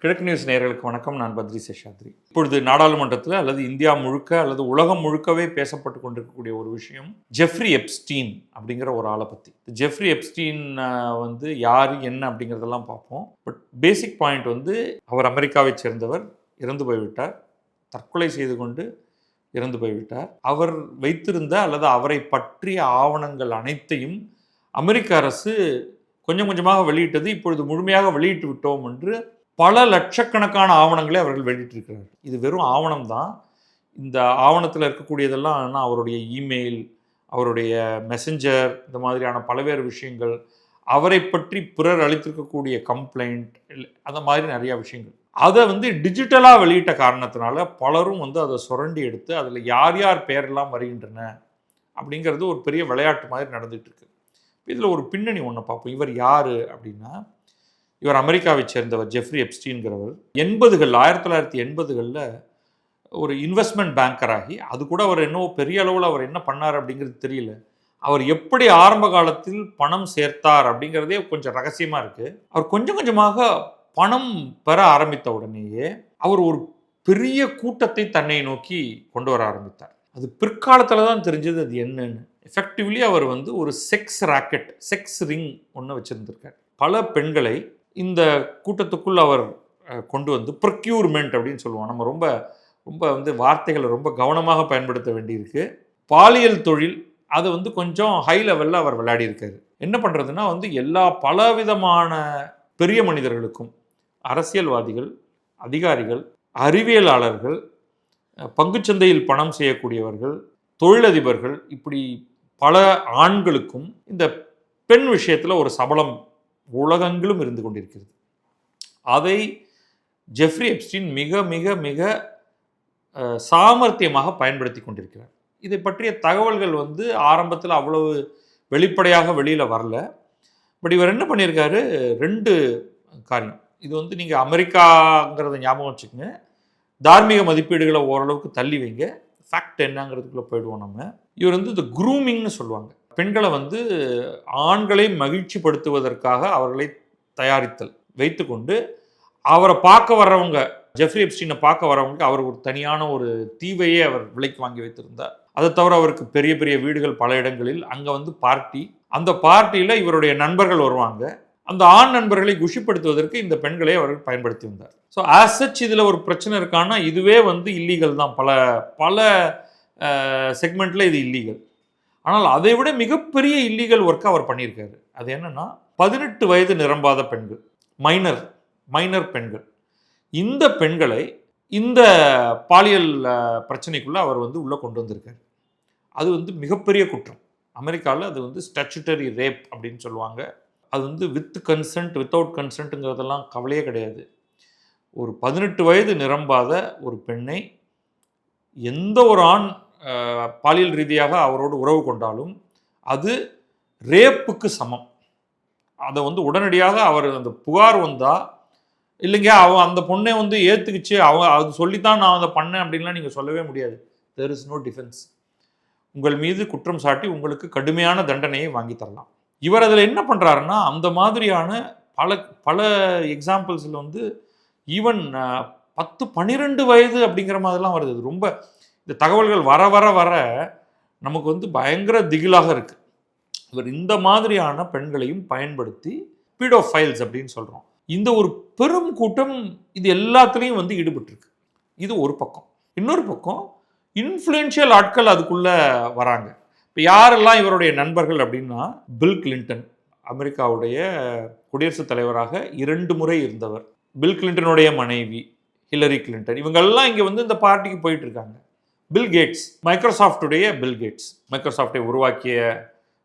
கிழக்கு நியூஸ் நேயர்களுக்கு வணக்கம். நான் பத்ரி சேஷாத்ரி. இப்பொழுது நாடாளுமன்றத்தில் அல்லது இந்தியா முழுக்க அல்லது உலகம் முழுக்கவே பேசப்பட்டு கொண்டிருக்கக்கூடிய ஒரு விஷயம் ஜெஃப்ரி எப்ஸ்டீன் அப்படிங்கிற ஒரு ஆளை பற்றி. ஜெஃப்ரி எப்ஸ்டீன் யார் என்ன அப்படிங்கிறதெல்லாம் பார்ப்போம். பட் பேசிக் பாயிண்ட் அவர் அமெரிக்காவை சேர்ந்தவர், இறந்து போய்விட்டார், தற்கொலை செய்து கொண்டு இறந்து போய்விட்டார். அவர் வைத்திருந்த அல்லது அவரை பற்றிய ஆவணங்கள் அனைத்தையும் அமெரிக்க அரசு கொஞ்சம் கொஞ்சமாக வெளியிட்டது. இப்பொழுது முழுமையாக வெளியிட்டு விட்டோம் என்று பல லட்சக்கணக்கான ஆவணங்களை அவர்கள் வெளியிட்டிருக்கிறார்கள். இது வெறும் ஆவணம் தான். இந்த ஆவணத்தில் இருக்கக்கூடியதெல்லாம் அவருடைய இமெயில், அவருடைய மெசஞ்சர், இந்த மாதிரியான பல்வேறு விஷயங்கள், அவரை பற்றி பிறர் அளித்திருக்கக்கூடிய கம்ப்ளைண்ட், அந்த மாதிரி நிறையா விஷயங்கள். அதை டிஜிட்டலாக வெளியிட்ட காரணத்தினால பலரும் அதை சுரண்டி எடுத்து அதில் யார் யார் பெயரெல்லாம் வருகின்றன அப்படிங்கிறது ஒரு பெரிய விளையாட்டு மாதிரி நடந்துகிட்டு இருக்கு. இதில் ஒரு பின்னணி ஒன்று பார்ப்போம். இவர் யார் அப்படின்னா, இவர் அமெரிக்காவை சேர்ந்தவர் ஜெஃப்ரி எப்ஸ்டீன்கிறவர். 1980களில் ஒரு இன்வெஸ்ட்மெண்ட் பேங்கராகி, அது கூட அவர் என்னவோ பெரிய அளவில் அவர் என்ன பண்ணார் அப்படிங்கிறது தெரியல. அவர் எப்படி ஆரம்ப காலத்தில் பணம் சேர்த்தார் அப்படிங்கிறதே கொஞ்சம் ரகசியமாக இருக்குது. அவர் கொஞ்சம் கொஞ்சமாக பணம் பெற ஆரம்பித்த உடனேயே அவர் ஒரு பெரிய கூட்டத்தை தன்னை நோக்கி கொண்டு வர ஆரம்பித்தார். அது பிற்காலத்தில் தான் தெரிஞ்சது அது என்னன்னு. எஃபெக்டிவ்லி அவர் ஒரு செக்ஸ் ராக்கெட், செக்ஸ் ரிங் ஒன்று வச்சுருந்துருக்கார். பல பெண்களை இந்த கூட்டத்துக்குள் அவர் கொண்டு ப்ரொக்யூர்மெண்ட் அப்படின்னு சொல்லுவோம். நம்ம ரொம்ப ரொம்ப வார்த்தைகளை ரொம்ப கவனமாக பயன்படுத்த வேண்டியிருக்கு. பாலியல் தொழில் அதை கொஞ்சம் ஹை லெவலில் அவர் விளையாடி இருக்காரு. என்ன பண்ணுறதுன்னா எல்லா பலவிதமான பெரிய மனிதர்களுக்கும், அரசியல்வாதிகள், அதிகாரிகள், அறிவியலாளர்கள், பங்குச்சந்தையில் பணம் செய்யக்கூடியவர்கள், தொழிலதிபர்கள், இப்படி பல ஆண்களுக்கும் இந்த பெண் விஷயத்தில் ஒரு சபலம் உலகெங்கிலும் இருந்து கொண்டிருக்கிறது. அதை ஜெஃப்ரி எப்ஸ்டீன் மிக மிக மிக சாமர்த்தியமாக பயன்படுத்தி கொண்டிருக்கிறார். இதை பற்றிய தகவல்கள் ஆரம்பத்தில் அவ்வளவு வெளிப்படையாக வெளியில் வரல. பட் இவர் என்ன பண்ணியிருக்காரு, 2 காரியம். இது நீங்கள் அமெரிக்காங்கிறத ஞாபகம் வச்சுக்கோங்க. தார்மீக மதிப்பீடுகளை ஓரளவுக்கு தள்ளி வைங்க. ஃபேக்ட் என்னங்கிறதுக்குள்ளே போயிடுவோம் நம்ம. இவர் இந்த குரூமிங்னு சொல்லுவாங்க. பெண்களை ஆண்களை மகிழ்ச்சிப்படுத்துவதற்காக அவர்களை தயாரித்தல் வைத்துக்கொண்டு அவரை பார்க்க வர்றவங்க, ஜெஃப்ரி எப்ஸ்டீனை பார்க்க வரவங்களுக்கு அவர் ஒரு தனியான ஒரு தீவையே அவர் விலைக்கு வாங்கி வைத்திருந்தார். அதை தவிர அவருக்கு பெரிய பெரிய வீடுகள் பல இடங்களில். அங்கே பார்ட்டி, அந்த பார்ட்டியில் இவருடைய நண்பர்கள் வருவாங்க. அந்த ஆண் நண்பர்களை குஷிப்படுத்துவதற்கு இந்த பெண்களை அவர் பயன்படுத்தி வந்தார். ஸோ ஆஸ் சச் இதில் ஒரு பிரச்சனை இருக்கான்னா இதுவே இல்லீகல் தான். பல பல செக்மெண்ட்டில் இது இல்லீகல். ஆனால் அதை விட மிகப்பெரிய இல்லீகல் ஒர்க்கை அவர் பண்ணியிருக்காரு. அது என்னன்னா, 18 வயது நிரம்பாத பெண்கள், மைனர் பெண்கள், இந்த பெண்களை இந்த பாலியல் பிரச்சனைக்குள்ளே அவர் உள்ளே கொண்டு வந்திருக்காரு. அது மிகப்பெரிய குற்றம். அமெரிக்காவில் அது ஸ்டாச்சுட்டரி ரேப் அப்படின்னு சொல்லுவாங்க. அது வித் கன்சென்ட், வித்தவுட் கன்சென்ட்டுங்கிறதெல்லாம் கவலையே கிடையாது. ஒரு 18 வயது நிரம்பாத ஒரு பெண்ணை எந்த ஒரு ஆண் பாலியல் ரீதியாக அவரோடு உறவு கொண்டாலும் அது ரேப்புக்கு சமம். அதை உடனடியாக அவர் அந்த புகார் வந்தால், இல்லைங்க அந்த பொண்ணை ஏற்றுக்குச்சு, அது சொல்லித்தான் நான் அதை பண்ணேன் அப்படின்லாம் நீங்கள் சொல்லவே முடியாது. There is no defence. உங்கள் மீது குற்றம் சாட்டி உங்களுக்கு கடுமையான தண்டனையை வாங்கி தரலாம். இவர் அதில் என்ன பண்ணுறாருன்னா, அந்த மாதிரியான பல பல எக்ஸாம்பிள்ஸில் ஈவன் 10-12 வயது அப்படிங்கிற மாதிரிலாம் வருது. ரொம்ப இந்த தகவல்கள் வர வர வர நமக்கு பயங்கர திகிலாக இருக்குது. இவர் இந்த மாதிரியான பெண்களையும் பயன்படுத்தி பீடோஃபைல்ஸ் அப்படின்னு சொல்கிறோம். இந்த ஒரு பெரும் கூட்டம் இது எல்லாத்துலேயும் ஈடுபட்டிருக்கு. இது ஒரு பக்கம். இன்னொரு பக்கம் இன்ஃப்ளூயன்ஷியல் ஆட்கள் அதுக்குள்ளே வராங்க. இப்போ யாரெல்லாம் இவருடைய நண்பர்கள் அப்படின்னா, பில் கிளின்டன், அமெரிக்காவுடைய குடியரசுத் தலைவராக 2 முறை இருந்தவர். பில் கிளின்டனுடைய மனைவி ஹில்லரி கிளின்டன், இவங்கெல்லாம் இங்கே இந்த பார்ட்டிக்கு போயிட்டு இருக்காங்க. பில் கேட்ஸ், மைக்ரோசாஃப்டுடைய பில் கேட்ஸ், மைக்ரோசாஃப்டை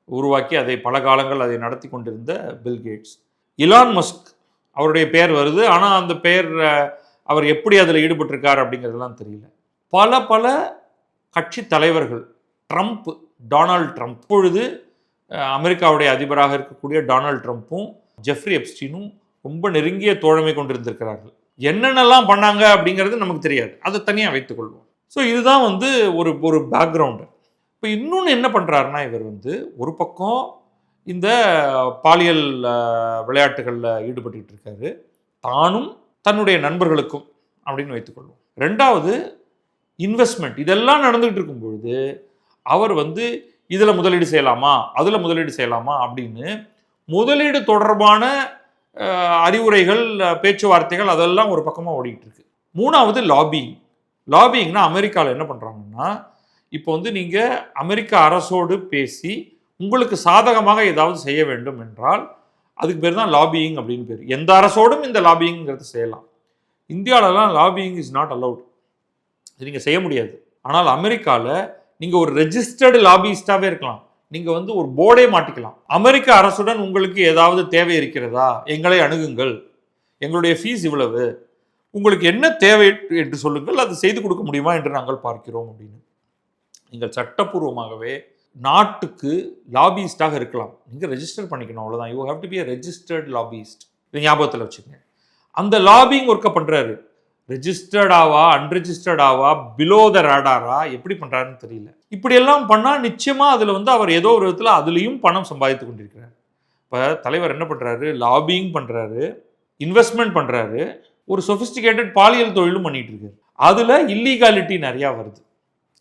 உருவாக்கி அதை பல காலங்கள் அதை நடத்தி கொண்டிருந்த பில் கேட்ஸ். இலான் மஸ்க், அவருடைய பெயர் வருது, ஆனால் அந்த பெயர் அவர் எப்படி அதில் ஈடுபட்டிருக்கார் அப்படிங்கிறதுலாம் தெரியல. பல பல கட்சி தலைவர்கள், ட்ரம்ப், டொனால்ட் ட்ரம்ப், இப்பொழுது அமெரிக்காவுடைய அதிபராக இருக்கக்கூடிய டொனால்ட் ட்ரம்ப்பும் ஜெஃப்ரி எப்ஸ்டீனும் ரொம்ப நெருங்கிய தோழமை கொண்டிருந்திருக்கிறார்கள். என்னென்னலாம் பண்ணாங்க அப்படிங்கிறது நமக்கு தெரியாது, அதை தனியாக வைத்துக்கொள்வோம். ஸோ இதுதான் ஒரு ஒரு பேக்ரவுண்டு. இப்போ இன்னொன்று என்ன பண்ணுறாருன்னா, இவர் ஒரு பக்கம் இந்த பாலியல் விளையாட்டுகளில் ஈடுபட்டு இருக்காரு. தானும் தன்னுடைய நண்பர்களுக்கும் அப்படின்னு வைத்துக்கொள்வோம். ரெண்டாவது இன்வெஸ்ட்மெண்ட். இதெல்லாம் நடந்துகிட்டு இருக்கும் பொழுது அவர் வந்து இதில் முதலீடு செய்யலாமா, அதில் முதலீடு செய்யலாமா அப்படின்னு முதலீடு தொடர்பான அறிவுரைகள், பேச்சுவார்த்தைகள் அதெல்லாம் ஒரு பக்கமாக ஓடிட்டு இருக்கு. மூணாவது லாபியிங். லாபியிங்னா அமெரிக்காவில் என்ன பண்ணுறாங்கன்னா, இப்போ வந்து நீங்கள் அமெரிக்க அரசோடு பேசி உங்களுக்கு சாதகமாக ஏதாவது செய்ய வேண்டும் என்றால் அதுக்கு பேர் தான் லாபியிங் அப்படின்னு பேர். எந்த அரசோடும் இந்த லாபியிங்கிறது செய்யலாம். இந்தியாவிலலாம் லாபியிங் இஸ் நாட் அலவுட். இது நீங்கள் செய்ய முடியாது. ஆனால் அமெரிக்காவில் நீங்கள் ஒரு ரெஜிஸ்டர்டு லாபியிஸ்டாகவே இருக்கலாம். நீங்கள் வந்து ஒரு போர்டே மாட்டிக்கலாம். அமெரிக்க அரசுடன் உங்களுக்கு ஏதாவது தேவை இருக்கிறதா, எங்களை அணுகுங்கள், எங்களுடைய ஃபீஸ் இவ்வளவு, உங்களுக்கு என்ன தேவை என்று சொல்லுங்கள், அது செய்து கொடுக்க முடியுமா என்று நாங்கள் பார்க்கிறோம் அப்படின்னு. நீங்கள் சட்டப்பூர்வமாகவே நாட்டுக்கு லாபியிஸ்டாக இருக்கலாம். நீங்கள் ரெஜிஸ்டர் பண்ணிக்கணும், அவ்வளோதான். You have to be a registered lobbyist. இது ஞாபகத்தில் வச்சுக்கோங்க. அந்த லாபிங் ஒர்க்கை பண்ணுறாரு. ரெஜிஸ்டர்டாவா, அன்ரெஜிஸ்டர்டாவா, பிலோ த ரேடாரா, எப்படி பண்ணுறாருன்னு தெரியல. இப்படியெல்லாம் பண்ணால் நிச்சயமாக அதில் வந்து அவர் ஏதோ ஒரு விதத்தில் அதுலேயும் பணம் சம்பாதித்து கொண்டிருக்கிறார். இப்போ தலைவர் என்ன பண்ணுறாரு, லாபிங் பண்ணுறாரு, இன்வெஸ்ட்மெண்ட் பண்ணுறாரு, ஒரு சொஃபிஸ்டிகேட்டட் பாலியல் தொழிலும் பண்ணிட்டு இருக்காரு. அதில் இல்லீகாலிட்டி நிறையா வருது.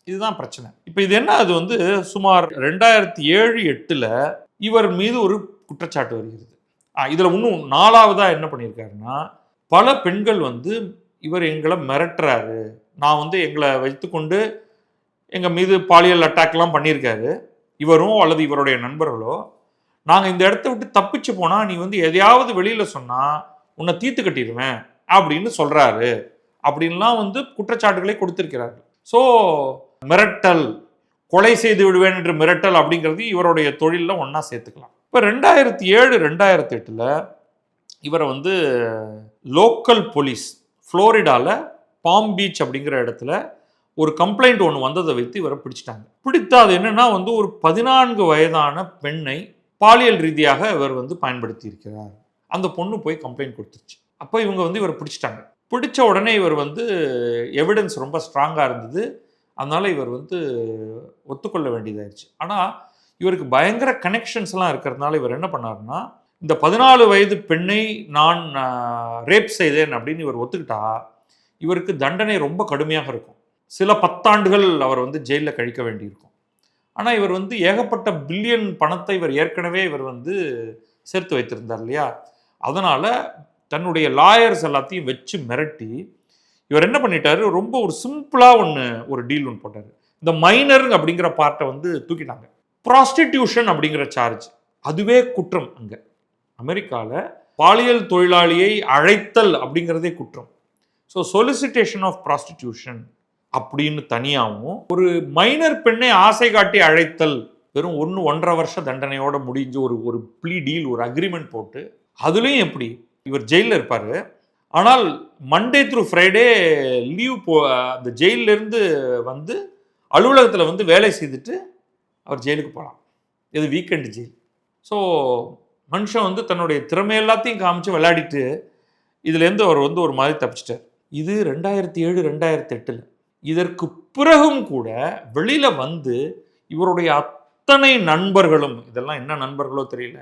இதுதான் பிரச்சனை. இப்போ இது என்ன, அது வந்து சுமார் 2007-08 இவர் மீது ஒரு குற்றச்சாட்டு வருகிறது. இதில் இன்னும் 4வதாக என்ன பண்ணியிருக்காருன்னா, பல பெண்கள் வந்து இவர் எங்களை மிரட்டுறாரு, நான் வந்து எங்களை வைத்துக்கொண்டு எங்கள் மீது பாலியல் அட்டாக்லாம் பண்ணியிருக்காரு, இவரும் அல்லது இவருடைய நண்பர்களோ, நாங்கள் இந்த இடத்த விட்டு தப்பிச்சு போனால் நீ வந்து எதையாவது வெளியில் சொன்னால் உன்னை தீர்த்து கட்டிடுவேன் அப்படின்னு சொல்கிறாரு அப்படின்லாம் வந்து குற்றச்சாட்டுகளை கொடுத்திருக்கிறார்கள். ஸோ மிரட்டல், கொலை செய்து விடுவேன் என்று மிரட்டல் அப்படிங்கிறது இவருடைய தொழிலில் ஒன்றா சேர்த்துக்கலாம். இப்போ 2007-2008 இவரை வந்து லோக்கல் போலீஸ் ஃப்ளோரிடாவில் பாம் பீச் அப்படிங்கிற இடத்துல ஒரு கம்ப்ளைண்ட் ஒன்று வந்ததை வைத்து இவரை பிடிச்சிட்டாங்க. பிடித்தா அது என்னன்னா வந்து ஒரு 14 வயதான பெண்ணை பாலியல் ரீதியாக இவர் வந்து பயன்படுத்தி இருக்கிறார். அந்த பொண்ணு போய் கம்ப்ளைண்ட் கொடுத்துருச்சு. அப்போ இவங்க வந்து இவரை பிடிச்சிட்டாங்க. பிடிச்ச உடனே இவர் வந்து எவிடன்ஸ் ரொம்ப ஸ்ட்ராங்காக இருந்தது, அதனால இவர் வந்து ஒத்துக்கொள்ள வேண்டியதாயிருச்சு. ஆனால் இவருக்கு பயங்கர கனெக்ஷன்ஸ்லாம் இருக்கிறதுனால இவர் என்ன பண்ணாருன்னா, இந்த 14 வயது பெண்ணை நான் ரேப் செய்தேன் அப்படின்னு இவர் ஒத்துக்கிட்டா இவருக்கு தண்டனை ரொம்ப கடுமையாக இருக்கும். சில 10 ஆண்டுகள் அவர் வந்து ஜெயிலில் கழிக்க வேண்டியிருக்கும். ஆனால் இவர் வந்து ஏகப்பட்ட பில்லியன் பணத்தை இவர் வந்து சேர்த்து வைத்திருந்தார் இல்லையா, அதனால் தன்னுடைய லாயர்ஸ் எல்லாத்தையும் வச்சு மிரட்டி இவர் என்ன பண்ணிட்டாரு, ரொம்ப ஒரு சிம்பிளாக ஒரு டீல் ஒன்று போட்டார். இந்த மைனர் அப்படிங்கிற பார்ட்டை வந்து தூக்கிட்டாங்க. ப்ராஸ்டிடியூஷன் அப்படிங்கிற சார்ஜ், அதுவே குற்றம். அங்கே அமெரிக்காவில் பாலியல் தொழிலாளியை அழைத்தல் அப்படிங்கிறதே குற்றம். ஸோ சொலிசிட்டேஷன் ஆஃப் ப்ராஸ்டிடியூஷன் அப்படின்னு தனியாகவும், ஒரு மைனர் பெண்ணை ஆசை காட்டி அழைத்தல் வெறும் 1-1.5 வருஷ தண்டனையோட முடிஞ்சு ஒரு ப்ளீ டீல், ஒரு அக்ரிமெண்ட் போட்டு, அதுலேயும் எப்படி இவர் ஜெயிலில் இருப்பார். ஆனால் மண்டே த்ரூ ஃப்ரைடே லீவ் அந்த ஜெயிலிருந்து வந்து அலுவலகத்தில் வந்து வேலை செய்துட்டு அவர் ஜெயிலுக்கு போகலாம். இது வீக்கெண்டு ஜெயில். ஸோ மனுஷன் வந்து தன்னுடைய திறமை எல்லாத்தையும் காமிச்சு விளையாடிட்டு இதுலேருந்து அவர் வந்து ஒரு மாதிரி தப்பிச்சிட்டார். இது 2007-2008. இதற்கு பிறகும் கூட வெளியில் வந்து இவருடைய அத்தனை நண்பர்களும், இதெல்லாம் என்ன நண்பர்களோ தெரியல,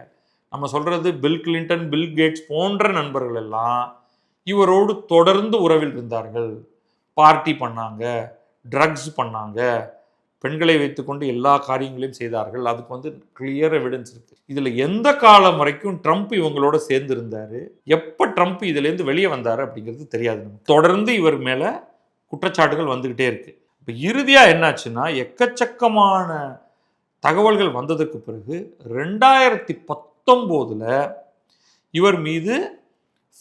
நம்ம சொல்கிறது பில் கிளின்டன், பில் கேட்ஸ் போன்ற நண்பர்கள் எல்லாம் இவரோடு தொடர்ந்து உறவில் இருந்தார்கள். பார்ட்டி பண்ணாங்க, ட்ரக்ஸ் பண்ணாங்க, பெண்களை வைத்துக்கொண்டு எல்லா காரியங்களையும் செய்தார்கள். அதுக்கு வந்து கிளியர் எவிடன்ஸ் இருக்கு. இதில் எந்த காலம் வரைக்கும் ட்ரம்ப் இவங்களோட சேர்ந்து இருந்தார், எப்போ ட்ரம்ப் இதுலேருந்து வெளியே வந்தார் அப்படிங்கிறது தெரியாது. தொடர்ந்து இவர் மேலே குற்றச்சாட்டுகள் வந்துக்கிட்டே இருக்கு. இப்போ இறுதியாக என்னாச்சுன்னா, எக்கச்சக்கமான தகவல்கள் வந்ததுக்கு பிறகு 2019 இவர் மீது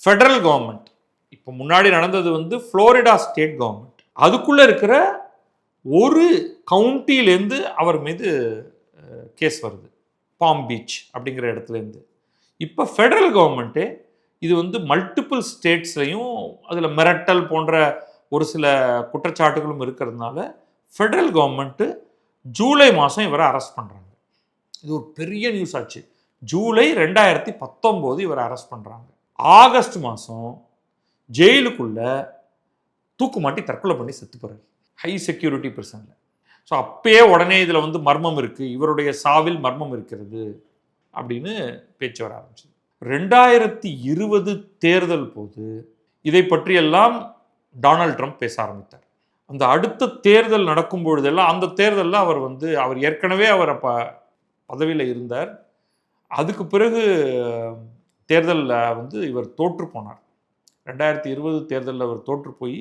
ஃபெடரல் கவர்மெண்ட், இப்போ முன்னாடி நடந்தது வந்து ஃப்ளோரிடா ஸ்டேட் கவர்மெண்ட், அதுக்குள்ளே இருக்கிற ஒரு கவுண்டிலேருந்து அவர் மீது கேஸ் வருது, பாம் பீச் அப்படிங்கிற இடத்துலேருந்து. இப்போ ஃபெடரல் கவர்மெண்ட்டே இது வந்து மல்டிபிள் ஸ்டேட்ஸ்லையும் அதில் மிரட்டல் போன்ற ஒரு சில குற்றச்சாட்டுகளும் இருக்கிறதுனால ஃபெடரல் கவர்மெண்ட்டு ஜூலை மாதம் இவரை அரெஸ்ட் பண்ணுறாங்க. இது ஒரு பெரிய நியூஸ் ஆச்சு. ஜூலை 2019 இவரை அரெஸ்ட் பண்ணுறாங்க. ஆகஸ்ட் மாதம் ஜெயிலுக்குள்ள தூக்கு மாட்டி தற்கொலை பண்ணி செத்து போகிறார், ஹை செக்யூரிட்டி பிரிசனில். ஸோ அப்பயே உடனே இதில் வந்து மர்மம் இருக்குது, இவருடைய சாவில் மர்மம் இருக்கிறது அப்படின்னு பேச்சு வர ஆரம்பிச்சது. 2020 தேர்தல் போது இதை பற்றியெல்லாம் டொனால்ட் ட்ரம்ப் பேச ஆரம்பித்தார். அந்த அடுத்த தேர்தல் நடக்கும் பொழுதெல்லாம், அந்த தேர்தலில் அவர் ஏற்கனவே அவர் அப்போ பதவியில் இருந்தார். அதுக்கு பிறகு தேர்தலில் இவர் தோற்று போனார். 2020 தேர்தலில் அவர் தோற்று போய்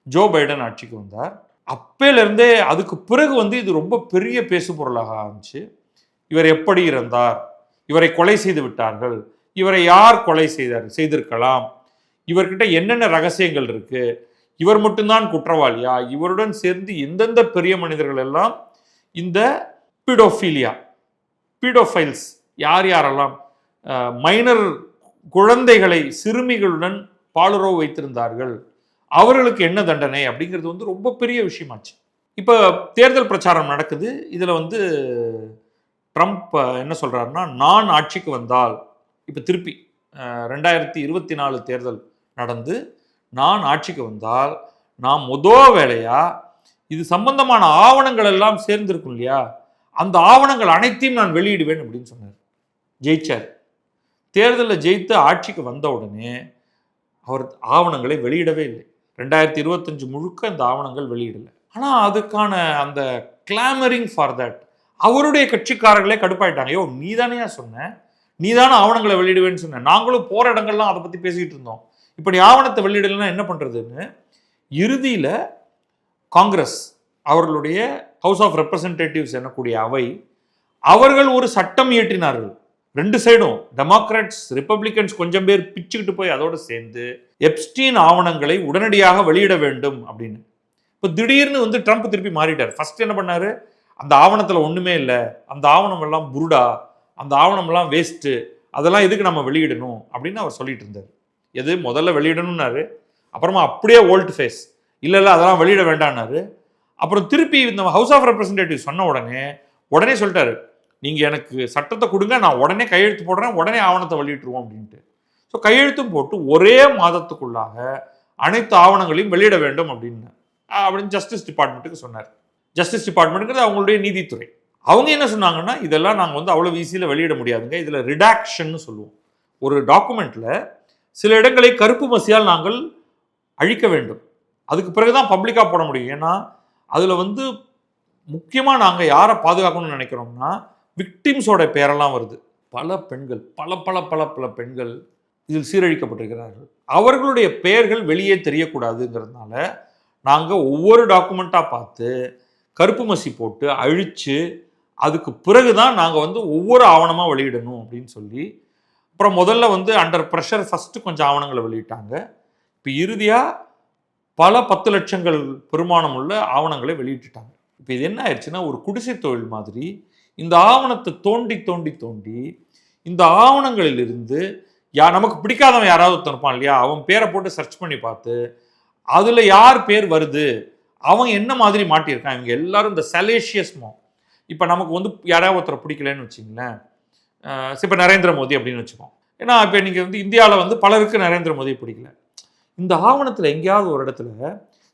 ஜோ பைடன் ஆட்சிக்கு வந்தார். அப்பேலேருந்தே அதுக்கு பிறகு இது ரொம்ப பெரிய பேசு பொருளாக ஆரம்பிச்சு. இவர் எப்படி இறந்தார், இவரை கொலை செய்து விட்டார்கள், இவரை யார் கொலை செய்திருக்கலாம், இவர்கிட்ட என்னென்ன ரகசியங்கள் இருக்கு, இவர் மட்டும்தான் குற்றவாளியா, இவருடன் சேர்ந்து எந்தெந்த பெரிய மனிதர்கள் எல்லாம் இந்த பீடோஃபைல்ஸ் யார் யாரெல்லாம் மைனர் குழந்தைகளை சிறுமிகளுடன் பாலுறவு வைத்திருந்தார்கள், அவர்களுக்கு என்ன தண்டனை அப்படிங்கிறது ரொம்ப பெரிய விஷயமாச்சு. இப்போ தேர்தல் பிரச்சாரம் நடக்குது. இதில் ட்ரம்ப் என்ன சொல்றாருன்னா, நான் ஆட்சிக்கு வந்தால், இப்போ திருப்பி 2024 தேர்தல் நடந்து நான் ஆட்சிக்கு வந்தால், நான் வேலையா இது சம்பந்தமான ஆவணங்கள் எல்லாம் சேர்ந்திருக்கும் இல்லையா, அந்த ஆவணங்கள் அனைத்தையும் நான் வெளியிடுவேன் அப்படின்னு சொன்னார். ஜெயிச்சார். தேர்தலில் ஜெயித்து ஆட்சிக்கு வந்த உடனே அவர் ஆவணங்களை வெளியிடவே இல்லை. 2025 முழுக்க அந்த ஆவணங்கள் வெளியிடலை. ஆனால் அதுக்கான அந்த கிளாமரிங் ஃபார் தட் அவருடைய கட்சிக்காரர்களே கடுப்பாயிட்டாங்க. ஐயோ, நீ தானே சொன்ன, நீ தானே ஆவணங்களை வெளியிடுவேன்னு சொன்ன, நாங்களும் போகிற இடங்கள்லாம் அதை பற்றி பேசிக்கிட்டு இருந்தோம், இப்போ நீ ஆவணத்தை வெளியிடலைன்னா என்ன பண்ணுறதுன்னு இறுதியில் காங்கிரஸ் அவர்களுடைய ஹவுஸ் ஆஃப் ரெப்ரசன்டேட்டிவ்ஸ் எனக்கூடிய அவை அவர்கள் ஒரு சட்டம் இயற்றினார்கள். ரெண்டு சைடும் டெமோக்ராட்ஸ் ரிப்பப்ளிகன்ஸ் கொஞ்சம் பேர் பிச்சுக்கிட்டு போய் அதோடு சேர்ந்து எப்ஸ்டீன் ஆவணங்களை உடனடியாக வெளியிட வேண்டும் அப்படின்னு. இப்போ திடீர்னு ட்ரம்ப் திருப்பி மாறிட்டார். ஃபர்ஸ்ட் என்ன பண்ணாரு, அந்த ஆவணத்தில் ஒன்றுமே இல்லை, அந்த ஆவணம் எல்லாம் புருடா, அந்த ஆவணம் எல்லாம் வேஸ்ட்டு, அதெல்லாம் எதுக்கு நம்ம வெளியிடணும் அப்படின்னு அவர் சொல்லிட்டு இருந்தார். எது முதல்ல வெளியிடணும்னாரு, அப்புறமா அப்படியே ஓல்ட் ஃபேஸ், இல்லை அதெல்லாம் வெளியிட வேண்டாம்னாரு. அப்புறம் திருப்பி இந்த ஹவுஸ் ஆஃப் ரெப்ரசன்டேட்டிவ் சொன்ன உடனே சொல்லிட்டாரு, நீங்கள் எனக்கு சட்டத்தை கொடுங்க, நான் உடனே கையெழுத்து போடுறேன், உடனே ஆவணத்தை வெளியிட்டுருவோம் அப்படின்ட்டு. ஸோ கையெழுத்தும் போட்டு ஒரே மாதத்துக்குள்ளாக அனைத்து ஆவணங்களையும் வெளியிட வேண்டும் அப்படின்னு ஜஸ்டிஸ் டிபார்ட்மெண்ட்டுக்கு சொன்னார். ஜஸ்டிஸ் டிபார்ட்மெண்ட்டுங்கிறது அவங்களுடைய நீதித்துறை. அவங்க என்ன சொன்னாங்கன்னா, இதெல்லாம் நாங்கள் அவ்வளோ ஈஸியில் வெளியிட முடியாதுங்க, இதில் ரிடாக்ஷன் சொல்லுவோம். ஒரு டாக்குமெண்ட்டில் சில இடங்களை கருப்பு மசியால் நாங்கள் அழிக்க வேண்டும், அதுக்கு பிறகுதான் பப்ளிக்காக போட முடியும். ஏன்னா அதில் முக்கியமாக நாங்கள் யாரை பாதுகாக்கணும்னு நினைக்கிறோம்னா, விக்டிம்ஸோட பேரெல்லாம் வருது. பல பெண்கள், பல பல பல பல பெண்கள் இதில் சீரழிக்கப்பட்டிருக்கிறார்கள். அவர்களுடைய பெயர்கள் வெளியே தெரியக்கூடாதுங்கிறதுனால நாங்கள் ஒவ்வொரு டாக்குமெண்ட்டாக பார்த்து கருப்பு மசி போட்டு அழித்து அதுக்கு பிறகு தான் நாங்கள் ஒவ்வொரு ஆவணமாக வெளியிடணும் அப்படின்னு சொல்லி, அப்புறம் முதல்ல அண்டர் ப்ரெஷர் ஃபஸ்ட்டு கொஞ்சம் ஆவணங்களை வெளியிட்டாங்க. இப்போ இறுதியாக பல 10 லட்சங்கள் பெருமானம் உள்ள ஆவணங்களை வெளியிட்டுட்டாங்க. இப்போ இது என்ன ஆயிடுச்சுன்னா, ஒரு குடிசை தொழில் மாதிரி இந்த ஆவணத்தை தோண்டி தோண்டி தோண்டி இந்த ஆவணங்களிலிருந்து நமக்கு பிடிக்காதவன் யாராவது இருப்பான் இல்லையா, அவன் பேரை போட்டு சர்ச் பண்ணி பார்த்து அதில் யார் பேர் வருது, அவன் என்ன மாதிரி மாட்டியிருக்கான், இவங்க எல்லாரும் இந்த சலேஷியஸ்மோ. இப்போ நமக்கு யாராவது ஒருத்தரை பிடிக்கலன்னு வச்சிங்களேன், இப்போ நரேந்திர மோடி அப்படின்னு வச்சுக்கோம். ஏன்னா இப்போ நீங்கள் இந்தியாவில் பலருக்கு நரேந்திர மோடியை பிடிக்கல. இந்த ஆவணத்தில் எங்கேயாவது ஒரு இடத்துல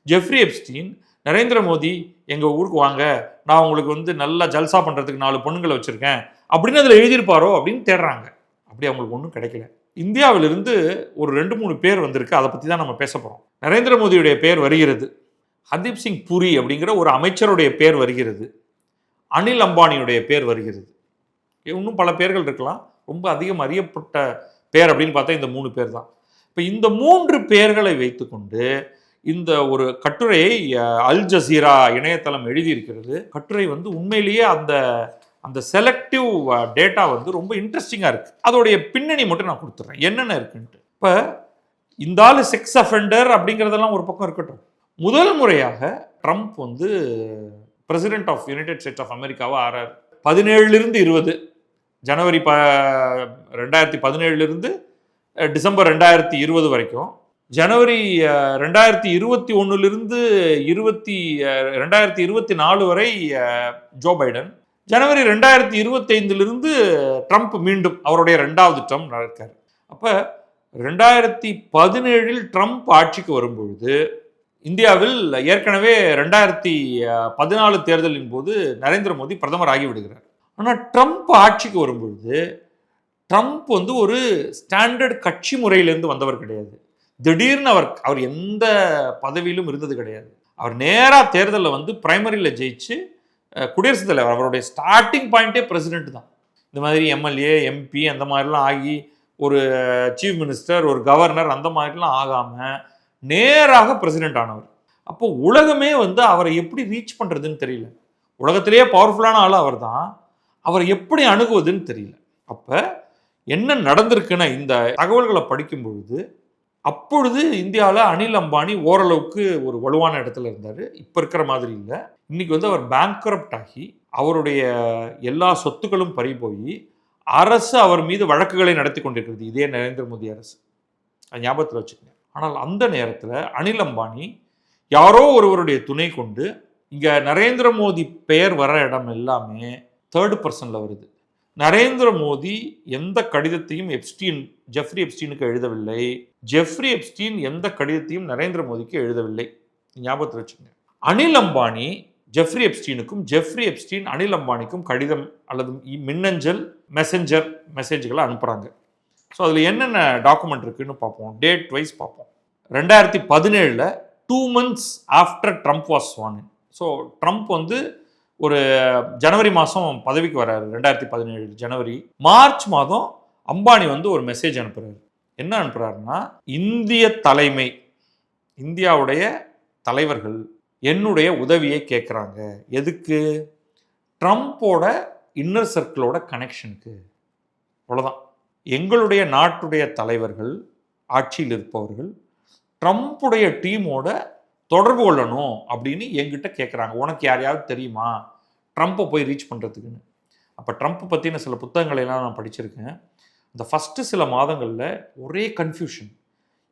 ஜெஃப்ரி எப்ஸ்டீன், நரேந்திர மோடி எங்கள் ஊருக்கு வாங்க, நான் உங்களுக்கு நல்லா ஜல்சா பண்ணுறதுக்கு 4 பொண்ணுங்களை வச்சுருக்கேன் அப்படின்னு அதில் எழுதியிருப்பாரோ அப்படின்னு தேடுறாங்க. அப்படி அவங்களுக்கு ஒன்றும் கிடைக்கல. இந்தியாவிலிருந்து ஒரு 2-3 பேர் வந்திருக்கு, அதை பற்றி தான் நம்ம பேச போகிறோம். நரேந்திர மோடியுடைய பேர் வருகிறது, ஹர்தீப் சிங் புரி அப்படிங்கிற ஒரு அமைச்சருடைய பேர் வருகிறது, அனில் அம்பானியுடைய பேர் வருகிறது, இன்னும் பல பேர்கள் இருக்கலாம். ரொம்ப அதிகம் அறியப்பட்ட பேர் அப்படின்னு பார்த்தா இந்த 3 பேர் தான். இப்போ இந்த 3 பேர்களை வைத்துக்கொண்டு இந்த ஒரு கட்டுரையை அல் ஜசீரா இணையதளம் எழுதியிருக்கிறது. கட்டுரை உண்மையிலேயே அந்த செலக்டிவ் டேட்டா ரொம்ப இன்ட்ரெஸ்டிங்காக இருக்குது. அதோடைய பின்னணி மட்டும் நான் கொடுத்துட்றேன் என்னென்ன இருக்குன்ட்டு. இப்போ இந்த ஆள் செக்ஸ் அஃபெண்டர் அப்படிங்கிறதெல்லாம் ஒரு பக்கம் இருக்கட்டும், முதல் முறையாக Trump president of United States of அமெரிக்காவை ஆறார். 17 to 20 ஜனவரி 2017 டிசம்பர் 2020 வரைக்கும், ஜனவரி 2021 2024 வரை ஜோ பைடன், ஜனவரி 2025 ட்ரம்ப் மீண்டும் அவருடைய 2வது டேர்ம் நடக்கார். அப்போ 2017 ட்ரம்ப் ஆட்சிக்கு வரும்பொழுது இந்தியாவில் ஏற்கனவே 2014 தேர்தலின் போது நரேந்திர மோடி பிரதமர் ஆகிவிடுகிறார். ஆனால் ட்ரம்ப் ஆட்சிக்கு வரும்பொழுது ட்ரம்ப் ஒரு ஸ்டாண்டர்ட் கட்சி முறையிலிருந்து வந்தவர் கிடையாது. திடீர்னு அவர் எந்த பதவியிலும் இருந்தது கிடையாது. அவர் நேராக தேர்தலில் வந்து பிரைமரியில் ஜெயிச்சு குடியரசுத் தலைவர், அவருடைய ஸ்டார்டிங் பாயிண்டே பிரசிடென்ட் தான். இந்த மாதிரி எம்எல்ஏ எம்பி அந்த மாதிரிலாம் ஆகி ஒரு சீஃப் மினிஸ்டர் ஒரு கவர்னர் அந்த மாதிரிலாம் ஆகாமல் நேராக பிரசிடென்ட் ஆனவர். அப்போ உலகமே வந்து அவரை எப்படி ரீச் பண்ணுறதுன்னு தெரியல. உலகத்திலேயே பவர்ஃபுல்லான ஆள் அவர் தான். அவரை எப்படி அணுகுவதுன்னு தெரியல. அப்போ என்ன நடந்திருக்குன்னா, இந்த தகவல்களை படிக்கும் பொழுது அப்பொழுது இந்தியாவில் அனில் அம்பானி ஓரளவுக்கு ஒரு வலுவான இடத்துல இருந்தார். இப்போ இருக்கிற மாதிரி இல்லை. இன்னைக்கு வந்து அவர் பேங்க்ரப்ட் ஆகி அவருடைய எல்லா சொத்துக்களும் பறி போய் அரசு அவர் மீது வழக்குகளை நடத்தி கொண்டிருக்கிறது. இதே நரேந்திர மோடி அரசு. அது ஞாபகத்தில் வச்சுக்கோங்க. ஆனால் அந்த நேரத்தில் அனில் அம்பானி யாரோ ஒருவருடைய துணை கொண்டு இங்கே நரேந்திர மோடி பெயர் வர இடம் எல்லாமே தேர்ட் பர்சனில் வருது. நரேந்திர மோடி எந்த கடிதத்தையும் ஜெஃப்ரி எப்ஸ்டீனுக்கு எழுதவில்லை. ஜெஃப்ரி எப்ஸ்டீன் எந்த கடிதத்தையும் நரேந்திர மோடிக்கு எழுதவில்லை. ஞாபகத்தில் வச்சுக்கோங்க. அனில் அம்பானி ஜெஃப்ரி எப்ஸ்டீனுக்கும், ஜெஃப்ரி எப்ஸ்டீன் அனில் அம்பானிக்கும் கடிதம் அல்லது மின்னஞ்சல் மெசேஜ்களை அனுப்புகிறாங்க. ஸோ அதில் என்னென்ன டாக்குமெண்ட் இருக்குன்னு பார்ப்போம். டேட் வைஸ் பார்ப்போம். 2017 2 months after Trump was Swan in. So Trump வந்து ஒரு ஜனவரி மாதம் பதவிக்கு வர்றாரு. 2017 ஜனவரி. மார்ச் மாதம் அம்பானி வந்து ஒரு மெசேஜ் அனுப்புகிறாரு. என்ன அனுப்புகிறாருன்னா, இந்தியாவுடைய தலைவர்கள் என்னுடைய உதவியை கேட்குறாங்க. எதுக்கு? ட்ரம்ப்போட இன்னர் சர்க்கிளோட கனெக்ஷனுக்கு. அவ்வளோதான். எங்களுடைய நாட்டுடைய தலைவர்கள், ஆட்சியில் இருப்பவர்கள் ட்ரம்ப்புடைய டீமோட தொடர்பு கொள்ளணும் அப்படின்னு என்கிட்ட கேட்குறாங்க. உனக்கு யாரையாவது தெரியுமா ட்ரம்ப்பை போய் ரீச் பண்ணுறதுக்குன்னு? அப்போ ட்ரம்ப் பற்றின சில புத்தகங்களெல்லாம் நான் படிச்சிருக்கேன். இந்த ஃபஸ்ட்டு சில மாதங்களில் ஒரே கன்ஃபியூஷன்.